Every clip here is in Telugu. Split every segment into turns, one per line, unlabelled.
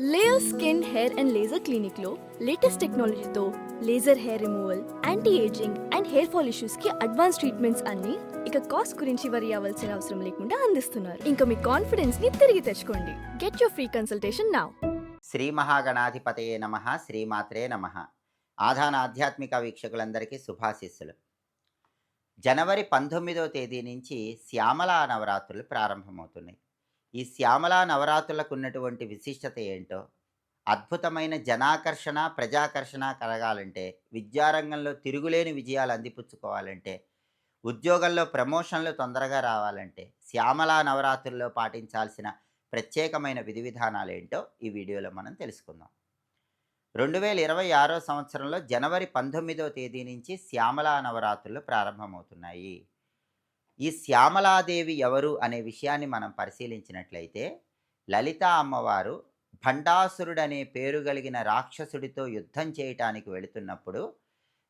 Layer skin hair and laser clinic లో లేటెస్ట్ టెక్నాలజీతో laser hair removal, anti ageing and hair fall issues కి అడ్వాన్స్ ట్రీట్మెంట్స్ అన్ని ఇక కాస్ట్ గురించి వరి అవ్వాల్సిన అవసరం లేకుండా అందిస్తున్నారు. ఇంకా మీ కాన్ఫిడెన్స్ ని తిరిగి తెచ్చుకోండి. Get your free consultation now.
Shri మహాగణాధిపతయే నమ, శ్రీమాత్రే నమ. ఆధాన ఆధ్యాత్మిక వీక్షకులందరికీ శుభాశీస్సులు. జనవరి 19వ తేదీ నుంచి శ్యామలా నవరాత్రులు ప్రారంభమవుతున్నాయి. ఈ శ్యామలా నవరాత్రులకు ఉన్నటువంటి విశిష్టత ఏంటో, అద్భుతమైన జనాకర్షణ ప్రజాకర్షణ కలగాలంటే, విద్యారంగంలో తిరుగులేని విజయాలు అందిపుచ్చుకోవాలంటే, ఉద్యోగంలో ప్రమోషన్లు తొందరగా రావాలంటే శ్యామలా నవరాత్రుల్లో పాటించాల్సిన ప్రత్యేకమైన విధి విధానాలు ఏంటో ఈ వీడియోలో మనం తెలుసుకుందాం. 2026 సంవత్సరంలో జనవరి 19వ తేదీ నుంచి శ్యామలా నవరాత్రులు ప్రారంభమవుతున్నాయి. ఈ శ్యామలాదేవి ఎవరు అనే విషయాన్ని మనం పరిశీలించినట్లయితే, లలితా అమ్మవారు భండాసురుడనే పేరు కలిగిన రాక్షసుడితో యుద్ధం చేయటానికి వెళుతున్నప్పుడు,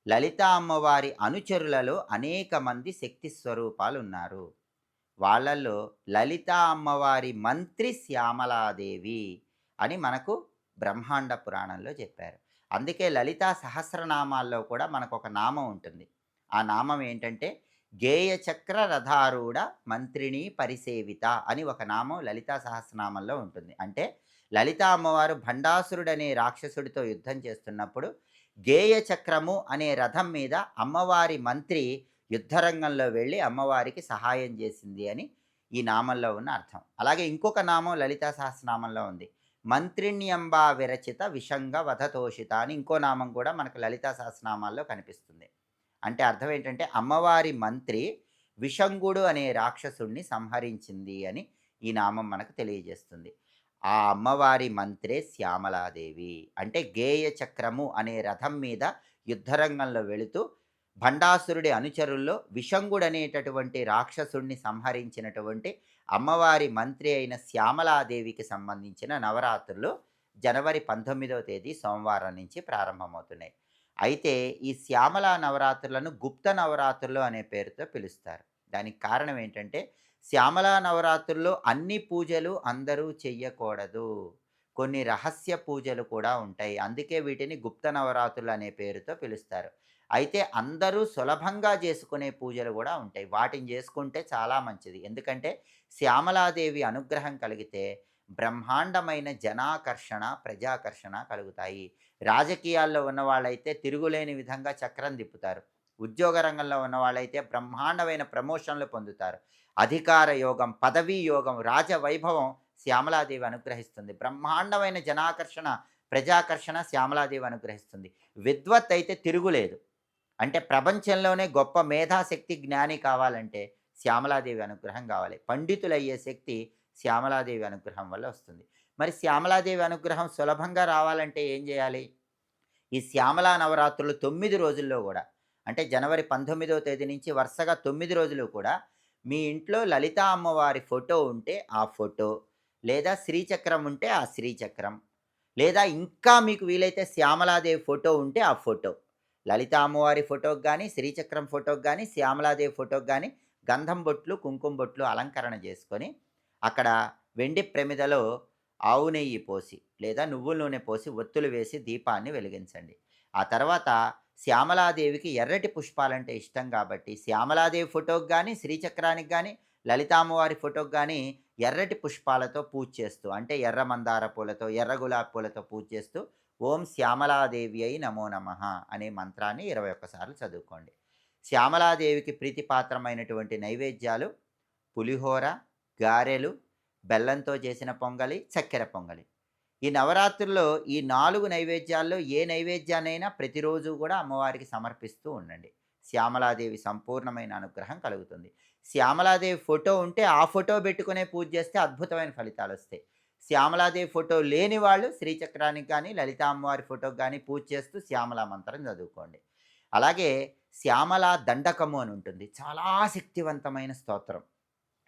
లలితా అమ్మవారి అనుచరులలో అనేక మంది శక్తి స్వరూపాలు ఉన్నారు. వాళ్ళల్లో లలితా అమ్మవారి మంత్రి శ్యామలాదేవి అని మనకు బ్రహ్మాండ పురాణంలో చెప్పారు. అందుకే లలితా సహస్రనామాల్లో కూడా మనకొక నామం ఉంటుంది. ఆ నామం ఏంటంటే, గేయ చక్ర రథారూఢ మంత్రిణి పరిసేవిత అని ఒక నామం లలితా సహస్రనామంలో ఉంటుంది. అంటే లలితా అమ్మవారు భండాసురుడనే రాక్షసుడితో యుద్ధం చేస్తున్నప్పుడు గేయ చక్రము అనే రథం మీద అమ్మవారి మంత్రి యుద్ధరంగంలో వెళ్ళి అమ్మవారికి సహాయం చేసింది అని ఈ నామంలో ఉన్న అర్థం. అలాగే ఇంకొక నామం లలితా సహస్రనామంలో ఉంది. మంత్రిణ్యంబా విరచిత విషంగ వధతోషిత అని ఇంకో నామం కూడా మనకు లలితా సహస్రనామాల్లో కనిపిస్తుంది. అంటే అర్థం ఏంటంటే, అమ్మవారి మంత్రి విషంగుడు అనే రాక్షసుణ్ణి సంహరించింది అని ఈ నామం మనకు తెలియజేస్తుంది. ఆ అమ్మవారి మంత్రే శ్యామలాదేవి. అంటే గేయ చక్రము అనే రథం మీద యుద్ధరంగంలో వెళుతూ భండాసురుడి అనుచరుల్లో విషంగుడనేటటువంటి రాక్షసుణ్ణి సంహరించినటువంటి అమ్మవారి మంత్రి అయిన శ్యామలాదేవికి సంబంధించిన నవరాత్రులు జనవరి 19వ తేదీ సోమవారం నుంచి ప్రారంభమవుతున్నాయి. అయితే ఈ శ్యామలా నవరాత్రులను గుప్త నవరాత్రులు అనే పేరుతో పిలుస్తారు. దానికి కారణం ఏంటంటే, శ్యామలా నవరాత్రుల్లో అన్ని పూజలు అందరూ చెయ్యకూడదు. కొన్ని రహస్య పూజలు కూడా ఉంటాయి. అందుకే వీటిని గుప్త నవరాత్రులు అనే పేరుతో పిలుస్తారు. అయితే అందరూ సులభంగా చేసుకునే పూజలు కూడా ఉంటాయి. వాటిని చేసుకుంటే చాలా మంచిది. ఎందుకంటే శ్యామలాదేవి అనుగ్రహం కలిగితే బ్రహ్మాండమైన జనాకర్షణ ప్రజాకర్షణ కలుగుతాయి. రాజకీయాల్లో ఉన్నవాళ్ళైతే తిరుగులేని విధంగా చక్రం తిప్పుతారు. ఉద్యోగ రంగంలో ఉన్నవాళ్ళైతే బ్రహ్మాండమైన ప్రమోషన్లు పొందుతారు. అధికార యోగం, పదవీ యోగం, రాజవైభవం శ్యామలాదేవి అనుగ్రహిస్తుంది. బ్రహ్మాండమైన జనాకర్షణ ప్రజాకర్షణ శ్యామలాదేవి అనుగ్రహిస్తుంది. విద్వత్ అయితే తిరుగులేదు. అంటే ప్రపంచంలోనే గొప్ప మేధాశక్తి జ్ఞాని కావాలంటే శ్యామలాదేవి అనుగ్రహం కావాలి. పండితులయ్యే శక్తి శ్యామలాదేవి అనుగ్రహం వల్ల వస్తుంది. మరి శ్యామలాదేవి అనుగ్రహం సులభంగా రావాలంటే ఏం చేయాలి? ఈ శ్యామలా నవరాత్రులు 9 రోజుల్లో కూడా, అంటే జనవరి 19వ తేదీ నుంచి వరుసగా 9 రోజులు కూడా మీ ఇంట్లో లలితా అమ్మవారి ఫోటో ఉంటే ఆ ఫోటో, లేదా శ్రీచక్రం ఉంటే ఆ శ్రీచక్రం, లేదా ఇంకా మీకు వీలైతే శ్యామలాదేవి ఫోటో ఉంటే ఆ ఫోటో, లలితా అమ్మవారి ఫోటోకి కానీ, శ్రీచక్రం ఫోటోకి కానీ, శ్యామలాదేవి ఫోటోకి కానీ గంధం బొట్లు, కుంకుమ బొట్లు అలంకరణ చేసుకొని, అక్కడ వెండి ప్రమిదలో ఆవు నెయ్యి పోసి లేదా నువ్వుల నూనె పోసి ఒత్తులు వేసి దీపాన్ని వెలిగించండి. ఆ తర్వాత శ్యామలాదేవికి ఎర్రటి పుష్పాలంటే ఇష్టం కాబట్టి శ్యామలాదేవి ఫోటోకి కానీ, శ్రీచక్రానికి కానీ, లలితామ్మవారి ఫోటోకి కానీ ఎర్రటి పుష్పాలతో పూజ చేస్తూ, అంటే ఎర్ర మందార పూలతో, ఎర్ర గులాబీ పూలతో పూజ చేస్తూ ఓం శ్యామలాదేవి అయి నమో నమః అనే మంత్రాన్ని 21 సార్లు చదువుకోండి. శ్యామలాదేవికి ప్రీతిపాత్రమైనటువంటి నైవేద్యాలు పులిహోర, గారెలు, బెల్లంతో చేసిన పొంగలి, చక్కెర పొంగలి. ఈ నవరాత్రుల్లో ఈ 4 నైవేద్యాల్లో ఏ నైవేద్యాన్నైనా ప్రతిరోజు కూడా అమ్మవారికి సమర్పిస్తూ ఉండండి. శ్యామలాదేవి సంపూర్ణమైన అనుగ్రహం కలుగుతుంది. శ్యామలాదేవి ఫోటో ఉంటే ఆ ఫోటో పెట్టుకునే పూజ చేస్తే అద్భుతమైన ఫలితాలొస్తాయి. శ్యామలాదేవి ఫోటో లేని వాళ్ళు శ్రీచక్రానికి కానీ, లలితా అమ్మవారి ఫోటోకి కానీ పూజ చేస్తూ శ్యామలా మంత్రం చదువుకోండి. అలాగే శ్యామలా దండకము అని ఉంటుంది. చాలా శక్తివంతమైన స్తోత్రం.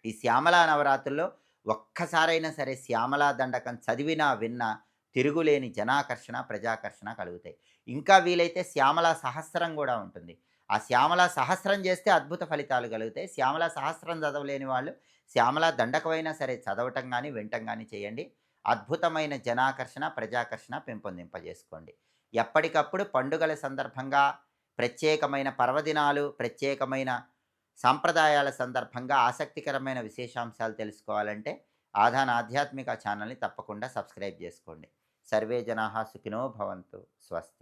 ఈ శ్యామలా నవరాత్రుల్లో ఒక్కసారైనా సరే శ్యామలా దండకం చదివినా విన్నా తిరుగులేని జనాకర్షణ ప్రజాకర్షణ కలుగుతాయి. ఇంకా వీలైతే శ్యామలా సహస్రం కూడా ఉంటుంది. ఆ శ్యామలా సహస్రం చేస్తే అద్భుత ఫలితాలు కలుగుతాయి. శ్యామలా సహస్రం చదవలేని వాళ్ళు శ్యామలా దండకమైనా సరే చదవటం కానీ వినటం కానీ చేయండి. అద్భుతమైన జనాకర్షణ, ప్రజాకర్షణ పెంపొందింపజేసుకోండి. ఎప్పటికప్పుడు పండుగల సందర్భంగా, ప్రత్యేకమైన పర్వదినాలు, ప్రత్యేకమైన సాంప్రదాయాల సందర్భంగా ఆసక్తికరమైన విశేషాంశాలు తెలుసుకోవాలంటే ఆధాన్ ఆధ్యాత్మిక ఛానల్ని తప్పకుండా సబ్స్క్రైబ్ చేసుకోండి. సర్వే జనాః సుఖినో భవంతు. స్వస్తి.